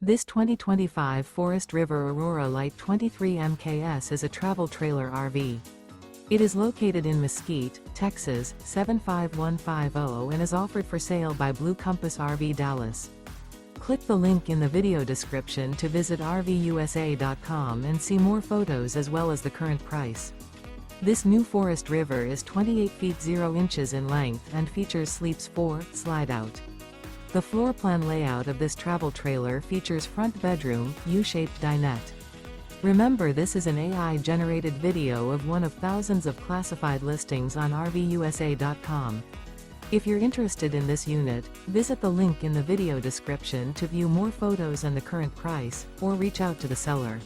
This 2025 Forest River Aurora Light 23 MKS is a travel trailer RV. It is located in Mesquite, Texas, 75150 and is offered for sale by Blue Compass RV Dallas. Click the link in the video description to visit RVUSA.com and see more photos as well as the current price. This new Forest River is 28 feet 0 inches in length and features Sleeps 4 Slideout. The floor plan layout of this travel trailer features front bedroom, U-shaped dinette. Remember, this is an AI-generated video of one of thousands of classified listings on RVUSA.com. If you're interested in this unit, visit the link in the video description to view more photos and the current price, or reach out to the seller.